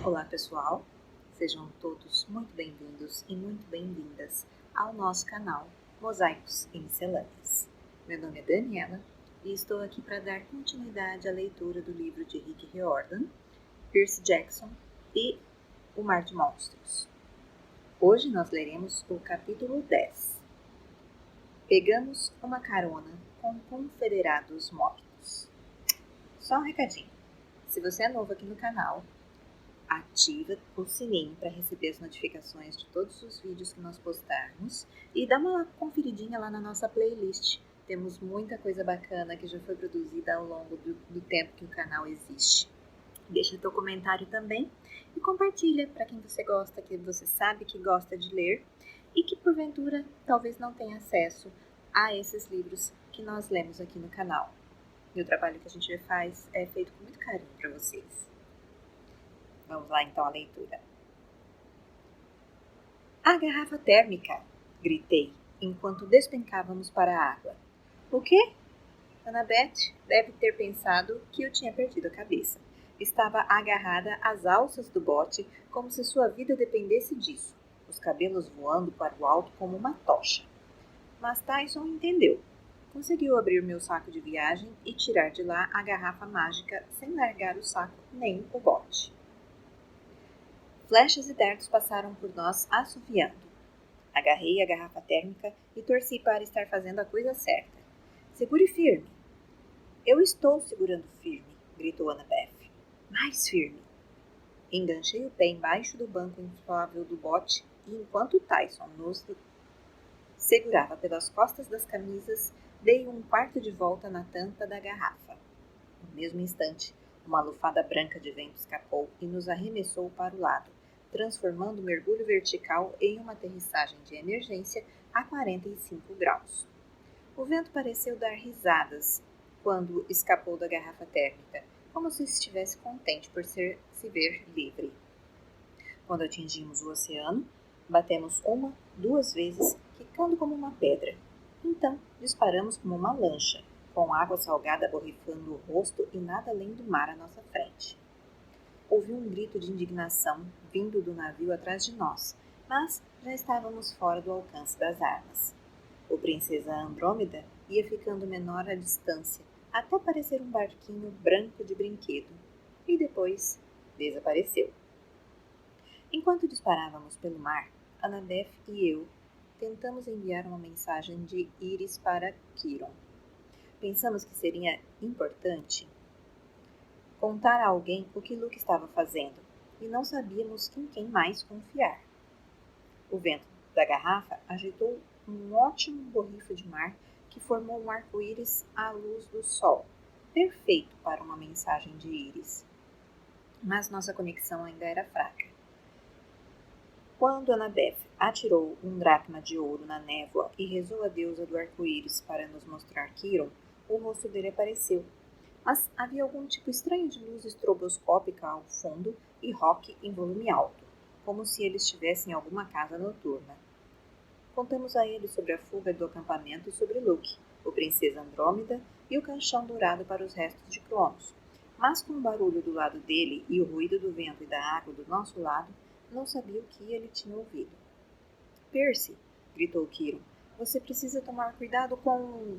Olá pessoal, sejam todos muito bem-vindos e muito bem-vindas ao nosso canal Mosaicos e Miscelâneas. Meu nome é Daniela e estou aqui para dar continuidade à leitura do livro de Rick Riordan, Percy Jackson e O Mar de Monstros. Hoje nós leremos o capítulo 10. Pegamos uma carona com confederados mortos. Só um recadinho, se você é novo aqui no canal, ativa o sininho para receber as notificações de todos os vídeos que nós postarmos e dá uma conferidinha lá na nossa playlist. Temos muita coisa bacana que já foi produzida ao longo do tempo que o canal existe. Deixa teu comentário também e compartilha para quem você gosta, que você sabe que gosta de ler e que porventura talvez não tenha acesso a esses livros que nós lemos aqui no canal. E o trabalho que a gente faz é feito com muito carinho para vocês. Vamos lá então à leitura. A garrafa térmica! Gritei, enquanto despencávamos para a água. O quê? Annabeth deve ter pensado que eu tinha perdido a cabeça. Estava agarrada às alças do bote como se sua vida dependesse disso, os cabelos voando para o alto como uma tocha. Mas Tyson entendeu. Conseguiu abrir meu saco de viagem e tirar de lá a garrafa mágica sem largar o saco nem o bote. Flechas e dardos passaram por nós assoviando. Agarrei a garrafa térmica e torci para estar fazendo a coisa certa. Segure firme. Eu estou segurando firme, gritou Annabeth. Mais firme. Enganchei o pé embaixo do banco inflável do bote e enquanto Tyson nos segurava pelas costas das camisas, dei um quarto de volta na tampa da garrafa. No mesmo instante, uma lufada branca de vento escapou e nos arremessou para o lado, transformando o mergulho vertical em uma aterrissagem de emergência a 45 graus. O vento pareceu dar risadas quando escapou da garrafa térmica, como se estivesse contente por se ver livre. Quando atingimos o oceano, batemos 2 vezes, quicando como uma pedra. Então, disparamos como uma lancha, com água salgada borrifando o rosto e nada além do mar à nossa frente. Ouvi um grito de indignação vindo do navio atrás de nós, mas já estávamos fora do alcance das armas. O Princesa Andrômeda ia ficando menor à distância, até parecer um barquinho branco de brinquedo, e depois desapareceu. Enquanto disparávamos pelo mar, Annabeth e eu tentamos enviar uma mensagem de Iris para Quiron. Pensamos que seria importante contar a alguém o que Luke estava fazendo, e não sabíamos em quem mais confiar. O vento da garrafa agitou um ótimo borrifo de mar que formou um arco-íris à luz do sol, perfeito para uma mensagem de Iris. Mas nossa conexão ainda era fraca. Quando Annabeth atirou um dracma de ouro na névoa e rezou a deusa do arco-íris para nos mostrar Quiron, o rosto dele apareceu. Mas havia algum tipo estranho de luz estroboscópica ao fundo e rock em volume alto, como se ele estivesse em alguma casa noturna. Contamos a ele sobre a fuga do acampamento e sobre Luke, o Princesa Andrômeda e o caixão dourado para os restos de Cronos. Mas com o barulho do lado dele e o ruído do vento e da água do nosso lado, não sabia o que ele tinha ouvido. Percy, gritou Quiron, você precisa tomar cuidado com...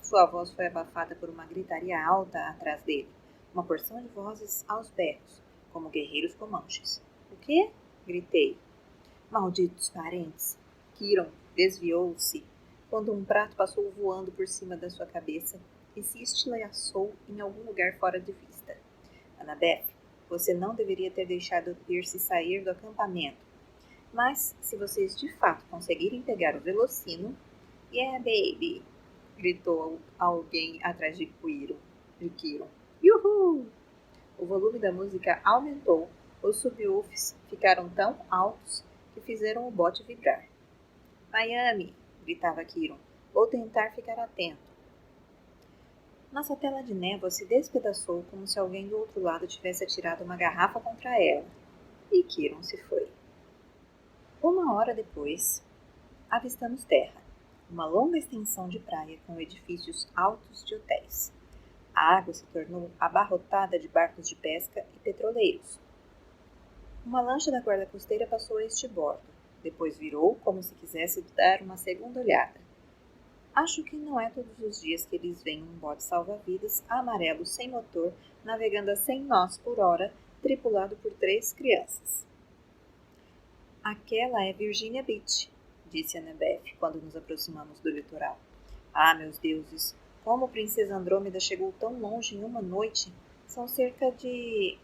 Sua voz foi abafada por uma gritaria alta atrás dele, uma porção de vozes aos berros, como guerreiros comanches. O quê? Gritei. Malditos parentes! Quiron desviou-se quando um prato passou voando por cima da sua cabeça e se estilhaçou em algum lugar fora de vista. Annabeth, você não deveria ter deixado Percy sair do acampamento. Mas, se vocês de fato conseguirem pegar o Velocino... Yeah, baby! Gritou alguém atrás de Quiron. Yuhu! O volume da música aumentou. Os subwoofs ficaram tão altos que fizeram o bote vibrar. Miami! Gritava Quiron. Vou tentar ficar atento. Nossa tela de névoa se despedaçou como se alguém do outro lado tivesse atirado uma garrafa contra ela. E Quiron se foi. 1 hora depois, avistamos terra. Uma longa extensão de praia com edifícios altos de hotéis. A água se tornou abarrotada de barcos de pesca e petroleiros. Uma lancha da guarda costeira passou a este bordo. Depois virou, como se quisesse dar uma segunda olhada. Acho que não é todos os dias que eles veem um bote salva-vidas amarelo sem motor, navegando a 100 nós por hora, tripulado por 3 crianças. Aquela é Virginia Beach, disse Annabeth, quando nos aproximamos do litoral. Ah, meus deuses, como a princesa Andrômeda chegou tão longe em uma noite? São cerca de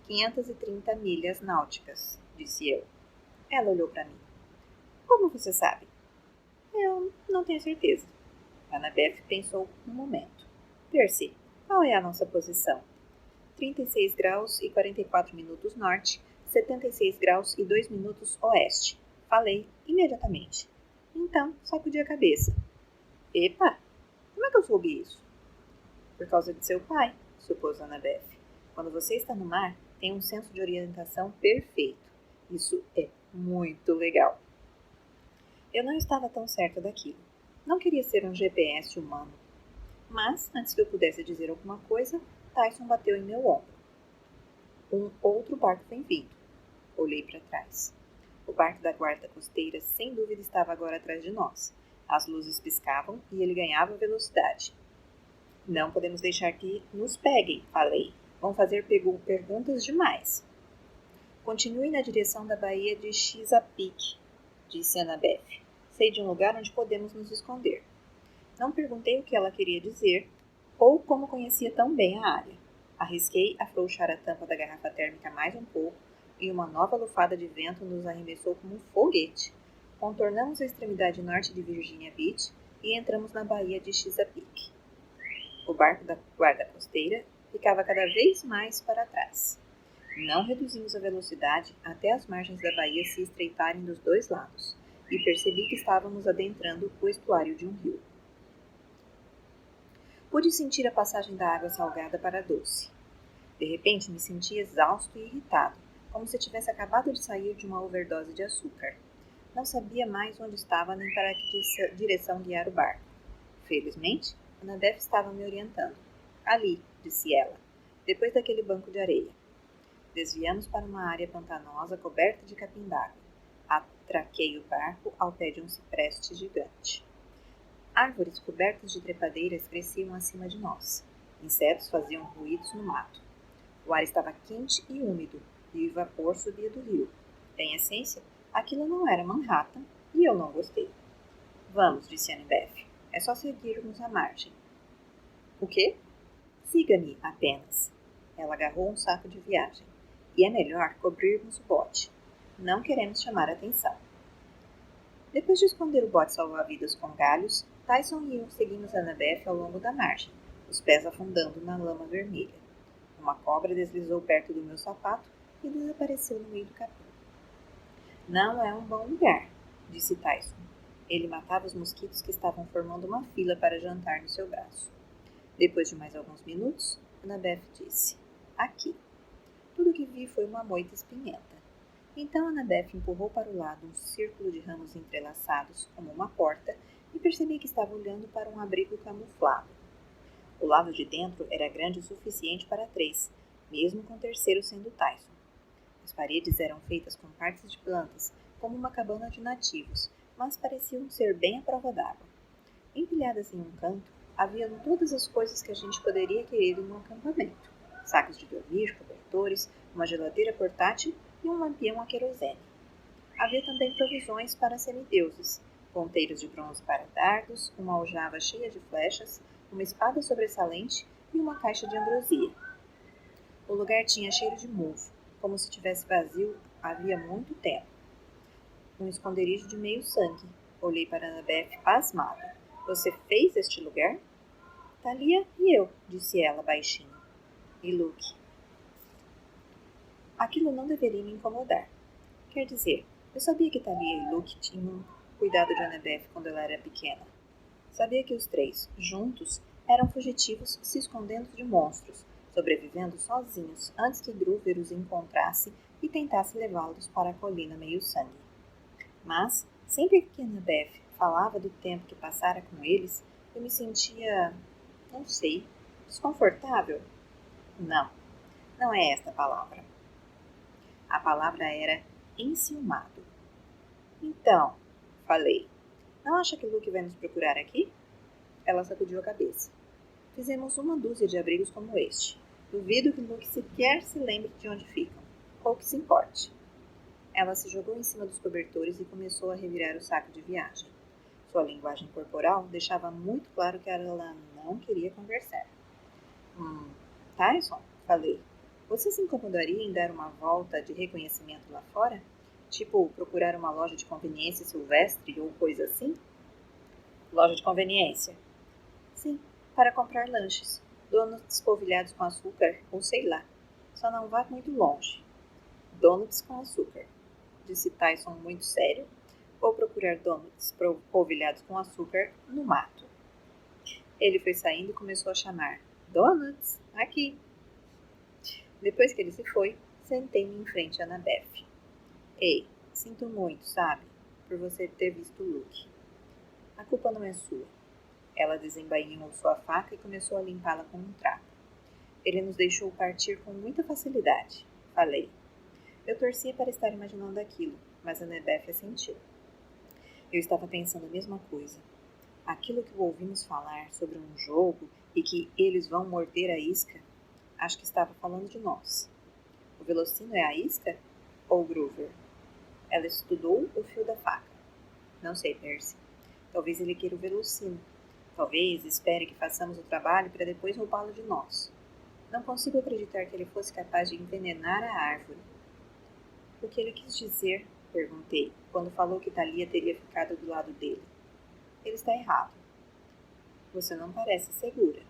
530 milhas náuticas, disse eu. Ela olhou para mim. Como você sabe? Eu não tenho certeza. Annabeth pensou um momento. Percy, qual é a nossa posição? 36 graus e 44 minutos norte, 76 graus e 2 minutos oeste. Falei imediatamente. Então, sacudi a cabeça. Epa, como é que eu soube isso? Por causa de seu pai, supôs Annabeth. Quando você está no mar, tem um senso de orientação perfeito. Isso é muito legal. Eu não estava tão certa daquilo. Não queria ser um GPS humano. Mas, antes que eu pudesse dizer alguma coisa, Tyson bateu em meu ombro. Um outro barco vem vindo. Olhei para trás. O barco da guarda costeira, sem dúvida, estava agora atrás de nós. As luzes piscavam e ele ganhava velocidade. Não podemos deixar que nos peguem, falei. Vão fazer perguntas demais. Continue na direção da baía de Chesapeake, disse Annabeth. Sei de um lugar onde podemos nos esconder. Não perguntei o que ela queria dizer ou como conhecia tão bem a área. Arrisquei afrouxar a tampa da garrafa térmica mais um pouco e uma nova lufada de vento nos arremessou como um foguete. Contornamos a extremidade norte de Virginia Beach e entramos na baía de Chesapeake. O barco da guarda costeira ficava cada vez mais para trás. Não reduzimos a velocidade até as margens da baía se estreitarem dos dois lados e percebi que estávamos adentrando o estuário de um rio. Pude sentir a passagem da água salgada para a doce. De repente me senti exausto e irritado, como se tivesse acabado de sair de uma overdose de açúcar. Não sabia mais onde estava nem para que direção guiar o barco. Felizmente, Annabeth estava me orientando. Ali, disse ela, depois daquele banco de areia. Desviamos para uma área pantanosa coberta de capim d'água. Atraquei o barco ao pé de um cipreste gigante. Árvores cobertas de trepadeiras cresciam acima de nós. Insetos faziam ruídos no mato. O ar estava quente e úmido, e o vapor subia do rio. Em essência, aquilo não era Manhattan, e eu não gostei. Vamos, disse Annabeth. É só seguirmos a margem. O quê? Siga-me apenas. Ela agarrou um saco de viagem. E é melhor cobrirmos o bote. Não queremos chamar atenção. Depois de esconder o bote salva-vidas com galhos, Tyson e eu seguimos Annabeth ao longo da margem, os pés afundando na lama vermelha. Uma cobra deslizou perto do meu sapato e desapareceu no meio do capim. Não é um bom lugar, disse Tyson. Ele matava os mosquitos que estavam formando uma fila para jantar no seu braço. Depois de mais alguns minutos, Annabeth disse, aqui. Tudo o que vi foi uma moita espinhenta. Então Annabeth empurrou para o lado um círculo de ramos entrelaçados, como uma porta, e percebi que estava olhando para um abrigo camuflado. O lado de dentro era grande o suficiente para 3, mesmo com o terceiro sendo Tyson. As paredes eram feitas com partes de plantas, como uma cabana de nativos, mas pareciam ser bem à prova d'água. Empilhadas em um canto, haviam todas as coisas que a gente poderia querer em um acampamento. Sacos de dormir, cobertores, uma geladeira portátil e um lampião a querosene. Havia também provisões para semideuses, ponteiros de bronze para dardos, uma aljava cheia de flechas, uma espada sobressalente e uma caixa de ambrosia. O lugar tinha cheiro de mofo, como se estivesse vazio havia muito tempo. Um esconderijo de meio sangue. Olhei para Annabeth pasmada. Você fez este lugar? Thalia e eu, disse ela baixinho. E Luke. Aquilo não deveria me incomodar. Quer dizer, eu sabia que Thalia e Luke tinham cuidado de Annabeth quando ela era pequena. Sabia que os 3, juntos, eram fugitivos se escondendo de monstros, sobrevivendo sozinhos antes que Groover os encontrasse e tentasse levá-los para a colina meio-sangue. Mas, sempre que Annabeth falava do tempo que passara com eles, eu me sentia, não sei, desconfortável. Não é esta a palavra. A palavra era enciumado. Então, falei, não acha que Luke vai nos procurar aqui? Ela sacudiu a cabeça. Fizemos uma dúzia de abrigos como este. Duvido que Luke sequer se lembre de onde ficam, ou que se importe. Ela se jogou em cima dos cobertores e começou a revirar o saco de viagem. Sua linguagem corporal deixava muito claro que ela não queria conversar. Tyson, falei, você se incomodaria em dar uma volta de reconhecimento lá fora? Tipo, procurar uma loja de conveniência silvestre ou coisa assim? Loja de conveniência? Sim, para comprar lanches, donuts polvilhados com açúcar ou sei lá. Só não vá muito longe. Donuts com açúcar, disse Tyson muito sério. Vou procurar donuts polvilhados com açúcar no mato. Ele foi saindo e começou a chamar. Donuts, aqui. Depois que ele se foi, sentei-me em frente a Annabeth. Ei, sinto muito, sabe, por você ter visto o Luke. A culpa não é sua. Ela desembainhou sua faca e começou a limpá-la com um trapo. Ele nos deixou partir com muita facilidade, falei. Eu torcia para estar imaginando aquilo, mas Annabeth assentiu. Eu estava pensando a mesma coisa. Aquilo que ouvimos falar sobre um jogo e que eles vão morder a isca, acho que estava falando de nós. O Velocino é a isca ou o Groover? Ela estudou o fio da faca. Não sei, Percy. Talvez ele queira o Velocino. Talvez espere que façamos o trabalho para depois roubá-lo de nós. Não consigo acreditar que ele fosse capaz de envenenar a árvore. O que ele quis dizer? Perguntei, quando falou que Thalia teria ficado do lado dele. Ele está errado. Você não parece segura.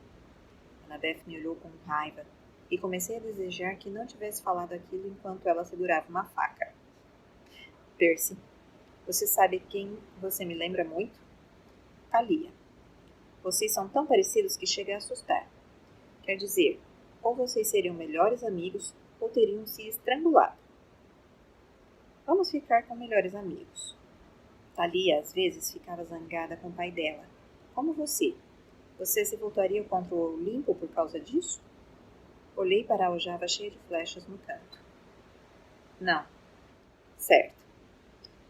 Annabeth me olhou com raiva e comecei a desejar que não tivesse falado aquilo enquanto ela segurava uma faca. Percy, você sabe quem você me lembra muito? Thalia. Vocês são tão parecidos que chega a assustar. Quer dizer, ou vocês seriam melhores amigos ou teriam se estrangulado. Vamos ficar com melhores amigos. Thalia às vezes ficava zangada com o pai dela. Como você. Você se voltaria contra o Olimpo por causa disso? Olhei para a aljava cheia de flechas no canto. Não. Certo.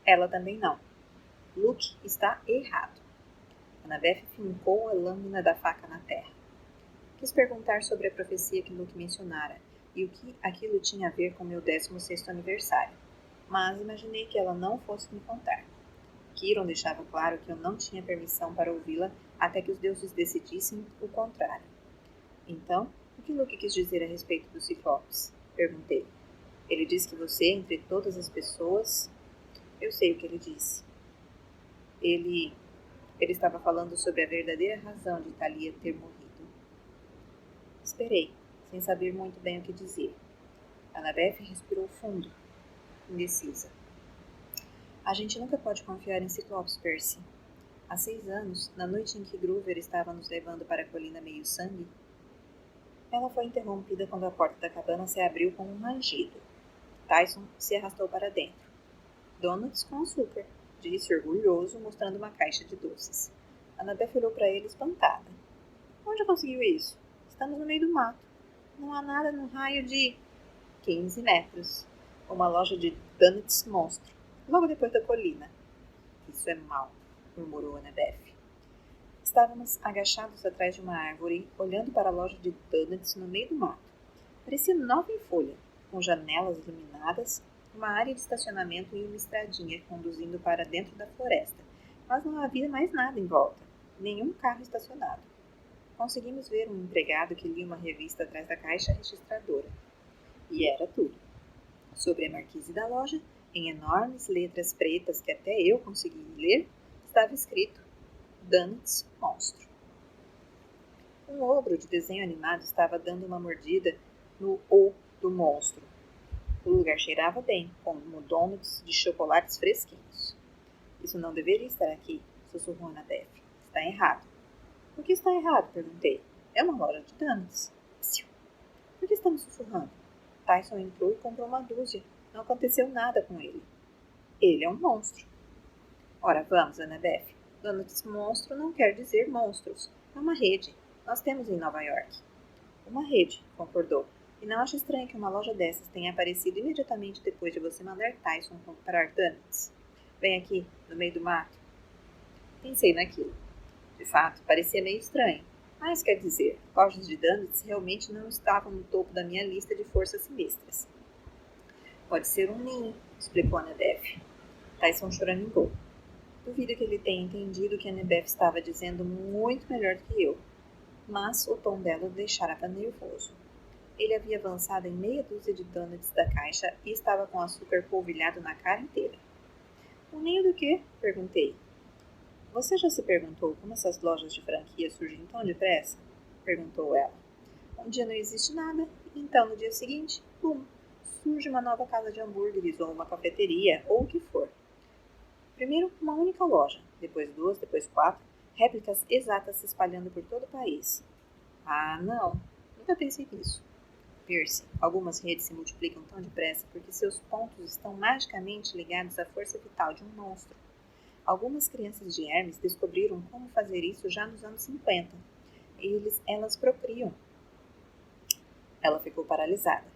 Ela também não. Luke está errado. Annabeth fincou a lâmina da faca na terra. Quis perguntar sobre a profecia que Luke mencionara e o que aquilo tinha a ver com meu 16º aniversário, mas imaginei que ela não fosse me contar. Quiron deixava claro que eu não tinha permissão para ouvi-la até que os deuses decidissem o contrário. Então, o que Luke quis dizer a respeito dos Ciclopes? Perguntei. Ele disse que você, entre todas as pessoas... Eu sei o que ele disse. Ele estava falando sobre a verdadeira razão de Thalia ter morrido. Esperei, sem saber muito bem o que dizer. Annabeth respirou fundo, indecisa. A gente nunca pode confiar em Ciclopes, Percy. Há 6 anos, na noite em que Groover estava nos levando para a colina meio-sangue, ela foi interrompida quando a porta da cabana se abriu com um rangido. Tyson se arrastou para dentro. Donuts com açúcar, disse orgulhoso, mostrando uma caixa de doces. Annabeth olhou para ele espantada. Onde conseguiu isso? Estamos no meio do mato. Não há nada no raio de 15 metros. Uma loja de donuts monstro, logo depois da colina. Isso é mau, murmurou Annabeth. Estávamos agachados atrás de uma árvore, olhando para a loja de donuts no meio do mato. Parecia nova em folha, com janelas iluminadas, uma área de estacionamento e uma estradinha conduzindo para dentro da floresta, mas não havia mais nada em volta, nenhum carro estacionado. Conseguimos ver um empregado que lia uma revista atrás da caixa registradora. E era tudo. Sobre a marquise da loja, em enormes letras pretas que até eu consegui ler, estava escrito Donuts Monstro. Um ogro de desenho animado estava dando uma mordida no O do monstro. O lugar cheirava bem, como donuts de chocolates fresquinhos. Isso não deveria estar aqui, sussurrou Annabeth. Está errado. Por que está errado? Perguntei. É uma loja de donuts. Psiu. Por que estamos sussurrando? Tyson entrou e comprou uma dúzia. Não aconteceu nada com ele. Ele é um monstro. Ora, vamos, Annabeth. Donuts monstro não quer dizer monstros. É uma rede. Nós temos em Nova York. Uma rede, concordou. E não acho estranho que uma loja dessas tenha aparecido imediatamente depois de você mandar Tyson comprar donuts. Vem aqui, no meio do mato. Pensei naquilo. De fato, parecia meio estranho. Mas, quer dizer, lojas de donuts realmente não estavam no topo da minha lista de forças sinistras. Pode ser um ninho, explicou Annabeth. Tyson choramingou. Duvido que ele tenha entendido que Annabeth estava dizendo muito melhor do que eu. Mas o tom dela o deixara nervoso. Ele havia avançado em meia dúzia de donuts da caixa e estava com açúcar polvilhado na cara inteira. Um ninho do quê? Perguntei. Você já se perguntou como essas lojas de franquia surgem tão depressa? Perguntou ela. Um dia não existe nada, e então no dia seguinte, bum, surge uma nova casa de hambúrgueres ou uma cafeteria ou o que for. Primeiro uma única loja, depois duas, depois 4, réplicas exatas se espalhando por todo o país. Ah, não, nunca pensei nisso. Percy, algumas redes se multiplicam tão depressa porque seus pontos estão magicamente ligados à força vital de um monstro. Algumas crianças de Hermes descobriram como fazer isso já nos anos 50. Elas procriam. Ela ficou paralisada.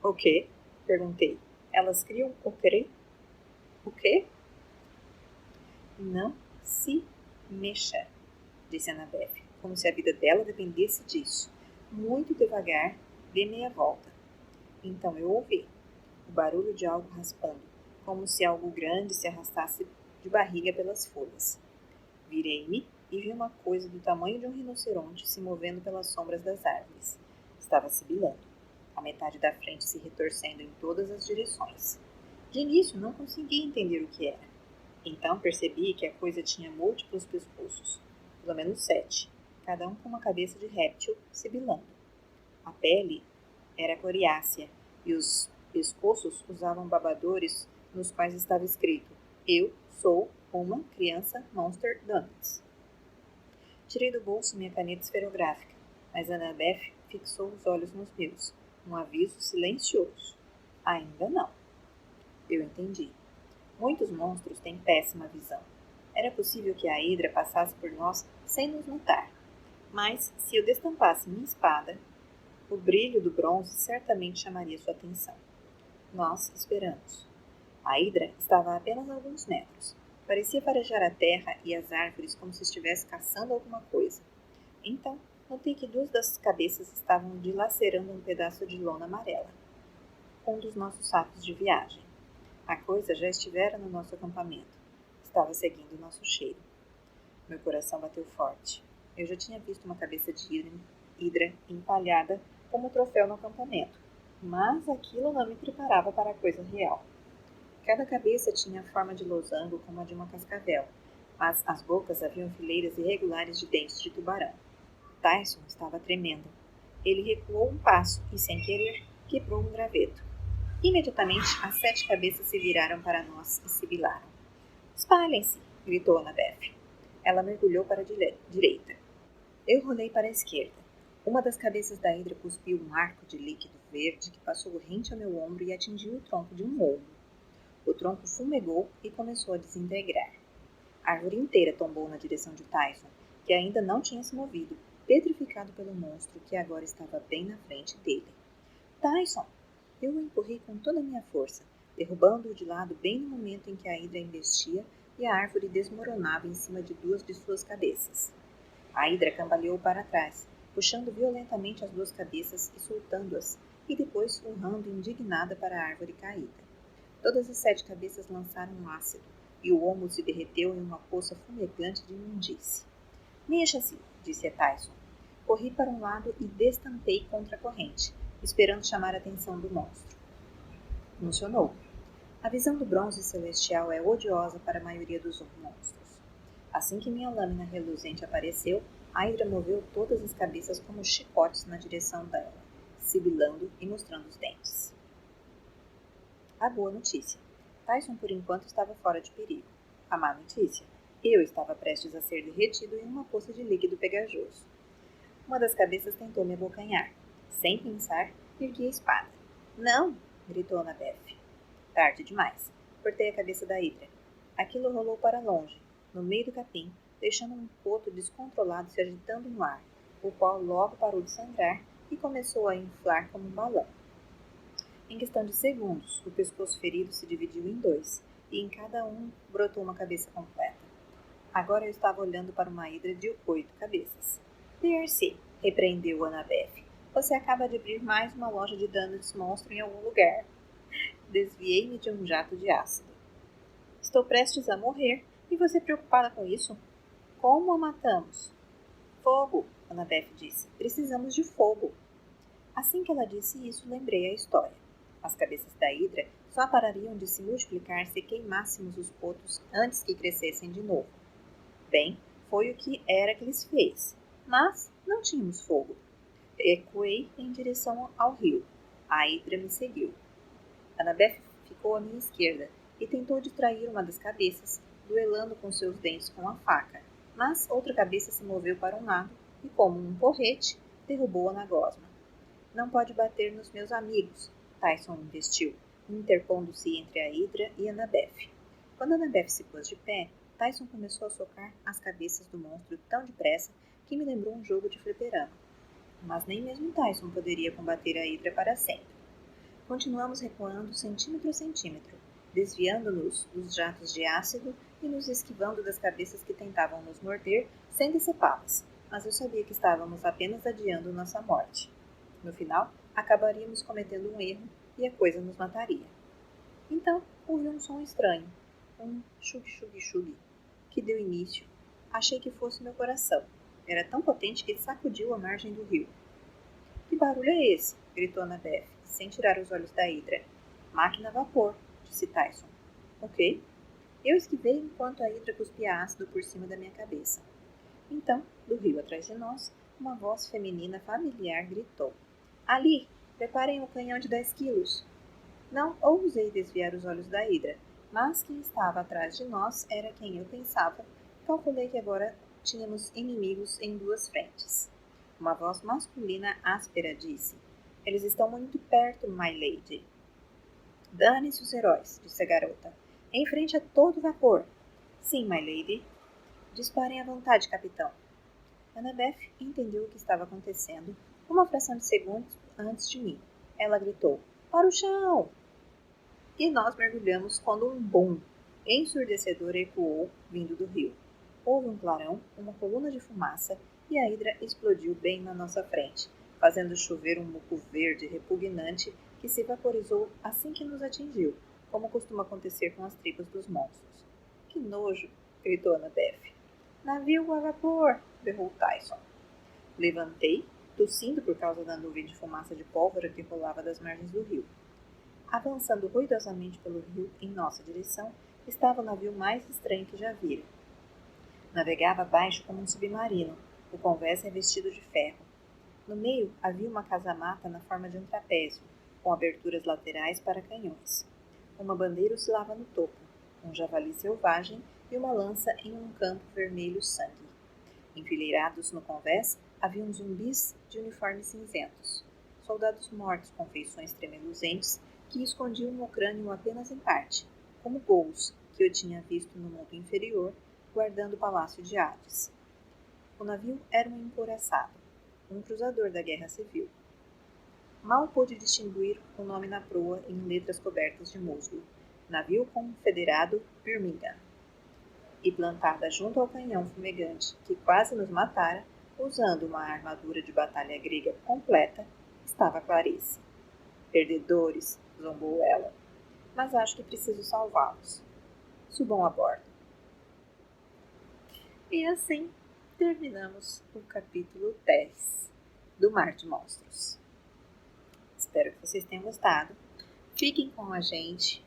O quê? Perguntei. Elas criam o quê? O quê? Não se mexa, disse Annabeth, como se a vida dela dependesse disso. Muito devagar, dê meia volta. Então eu ouvi o barulho de algo raspando, como se algo grande se arrastasse de barriga pelas folhas. Virei-me e vi uma coisa do tamanho de um rinoceronte se movendo pelas sombras das árvores. Estava sibilando, a metade da frente se retorcendo em todas as direções. De início não conseguia entender o que era. Então percebi que a coisa tinha múltiplos pescoços, pelo menos 7, cada um com uma cabeça de réptil sibilando. A pele era coriácea e os pescoços usavam babadores nos quais estava escrito: Eu sou uma criança Monster Donuts. Tirei do bolso minha caneta esferográfica, mas Annabeth fixou os olhos nos meus, um aviso silencioso. Ainda não. Eu entendi. Muitos monstros têm péssima visão. Era possível que a Hidra passasse por nós sem nos notar. Mas, se eu destampasse minha espada, o brilho do bronze certamente chamaria sua atenção. Nós esperamos. A Hidra estava a apenas alguns metros. Parecia farejar a terra e as árvores como se estivesse caçando alguma coisa. Então, notei que 2 das cabeças estavam dilacerando um pedaço de lona amarela. Um dos nossos sacos de viagem. A coisa já estivera no nosso acampamento. Estava seguindo o nosso cheiro. Meu coração bateu forte. Eu já tinha visto uma cabeça de hidra empalhada como troféu no acampamento, mas aquilo não me preparava para a coisa real. Cada cabeça tinha a forma de losango como a de uma cascavel, mas as bocas haviam fileiras irregulares de dentes de tubarão. Tyson estava tremendo. Ele recuou um passo e, sem querer, quebrou um graveto. Imediatamente, as 7 cabeças se viraram para nós e sibilaram. Espalhem-se! Gritou Annabeth. Ela mergulhou para a direita. Eu rolei para a esquerda. Uma das cabeças da hidra cuspiu um arco de líquido verde que passou rente ao meu ombro e atingiu o tronco de um olmo. O tronco fumegou e começou a desintegrar. A árvore inteira tombou na direção de Tyson, que ainda não tinha se movido, petrificado pelo monstro que agora estava bem na frente dele. Tyson! Eu o empurrei com toda a minha força, derrubando-o de lado bem no momento em que a hidra investia e a árvore desmoronava em cima de 2 de suas cabeças. A hidra cambaleou para trás, puxando violentamente as 2 cabeças e soltando-as, e depois urrando indignada para a árvore caída. Todas as 7 cabeças lançaram um ácido, e o olmo se derreteu em uma poça fumegante de imundície. Mexa-se, disse a Tyson. Corri para um lado e destampei contra a corrente, esperando chamar a atenção do monstro. Funcionou. A visão do bronze celestial é odiosa para a maioria dos monstros. Assim que minha lâmina reluzente apareceu, a hidra moveu todas as cabeças como chicotes na direção dela, sibilando e mostrando os dentes. A boa notícia. Tyson, por enquanto, estava fora de perigo. A má notícia. Eu estava prestes a ser derretido em uma poça de líquido pegajoso. Uma das cabeças tentou me abocanhar. Sem pensar, ergui a espada. Não! Gritou Annabeth. Tarde demais. Cortei a cabeça da hidra. Aquilo rolou para longe, no meio do capim, deixando um poto descontrolado se agitando no ar, o qual logo parou de sangrar e começou a inflar como um balão. Em questão de segundos, o pescoço ferido se dividiu em dois, e em cada um brotou uma cabeça completa. Agora eu estava olhando para uma hidra de 8 cabeças. Percy, repreendeu Annabeth, você acaba de abrir mais uma loja de danos monstro em algum lugar. Desviei-me de um jato de ácido. Estou prestes a morrer, e você preocupada com isso? Como a matamos? Fogo, Annabeth disse. Precisamos de fogo. Assim que ela disse isso, lembrei a história. As cabeças da hidra só parariam de se multiplicar se queimássemos os potos antes que crescessem de novo. Bem, foi o que Heracles fez, mas não tínhamos fogo. Ecoei em direção ao rio. A hidra me seguiu. Annabeth ficou à minha esquerda e tentou distrair uma das cabeças, duelando com seus dentes com a faca, mas outra cabeça se moveu para um lado e, como um porrete, derrubou-a na gosma. Não pode bater nos meus amigos, Tyson investiu, interpondo-se entre a hidra e Annabeth. Quando Annabeth se pôs de pé, Tyson começou a socar as cabeças do monstro tão depressa que me lembrou um jogo de fliperama. Mas nem mesmo Tyson poderia combater a hidra para sempre. Continuamos recuando centímetro a centímetro, desviando-nos dos jatos de ácido e nos esquivando das cabeças que tentavam nos morder sem decepá-las, mas eu sabia que estávamos apenas adiando nossa morte. No final, acabaríamos cometendo um erro e a coisa nos mataria. Então, ouvi um som estranho, um chug-chug-chug, que deu início. Achei que fosse meu coração. Era tão potente que sacudiu a margem do rio. Que barulho é esse? Gritou Annabeth, sem tirar os olhos da hidra. Máquina a vapor, disse Tyson. Ok. Eu esquivei enquanto a hidra cuspia ácido por cima da minha cabeça. Então, do rio atrás de nós, uma voz feminina familiar gritou. Ali! Preparem o canhão de 10 quilos. Não ousei desviar os olhos da hidra, mas quem estava atrás de nós era quem eu pensava. Calculei que agora tínhamos inimigos em duas frentes. Uma voz masculina áspera disse. Eles estão muito perto, my lady. Dane-se os heróis, disse a garota. Em frente a todo vapor. Sim, my lady. Disparem à vontade, capitão. Annabeth entendeu o que estava acontecendo uma fração de segundos antes de mim. Ela gritou, para o chão! E nós mergulhamos quando um bom ensurdecedor ecoou vindo do rio. Houve um clarão, uma coluna de fumaça, e a hidra explodiu bem na nossa frente, fazendo chover um muco verde repugnante que se vaporizou assim que nos atingiu, como costuma acontecer com as tripas dos monstros. Que nojo! Gritou Annabeth. Navio a vapor! Berrou Tyson. Levantei, tossindo por causa da nuvem de fumaça de pólvora que rolava das margens do rio. Avançando ruidosamente pelo rio em nossa direção, estava o navio mais estranho que já vira. Navegava abaixo como um submarino, o convés revestido de ferro. No meio havia uma casamata na forma de um trapézio, com aberturas laterais para canhões. Uma bandeira oscilava no topo, um javali selvagem e uma lança em um campo vermelho sangue. Enfileirados no convés haviam zumbis de uniformes cinzentos, soldados mortos com feições tremeluzentes que escondiam o crânio apenas em parte, como Gous, que eu tinha visto no mundo inferior, guardando o palácio de Hades. O navio era um encouraçado, um cruzador da Guerra Civil. Mal pude distinguir o nome na proa em letras cobertas de musgo. Navio Confederado Birmingham. E plantada junto ao canhão fumegante, que quase nos matara, usando uma armadura de batalha grega completa, estava Clarice. Perdedores, zombou ela. Mas acho que preciso salvá-los. Subam a bordo. E assim terminamos o capítulo 10 do Mar de Monstros. Espero que vocês tenham gostado. Fiquem com a gente.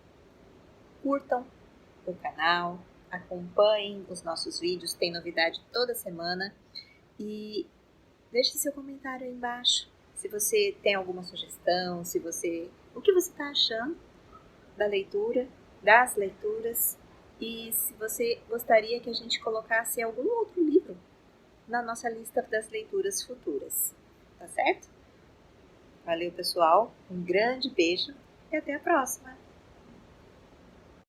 Curtam o canal. Acompanhem os nossos vídeos. Tem novidade toda semana. E deixe seu comentário aí embaixo. Se você tem alguma sugestão, o que você está achando da leitura, das leituras, e se você gostaria que a gente colocasse algum outro livro na nossa lista das leituras futuras. Tá certo? Valeu, pessoal. Um grande beijo e até a próxima!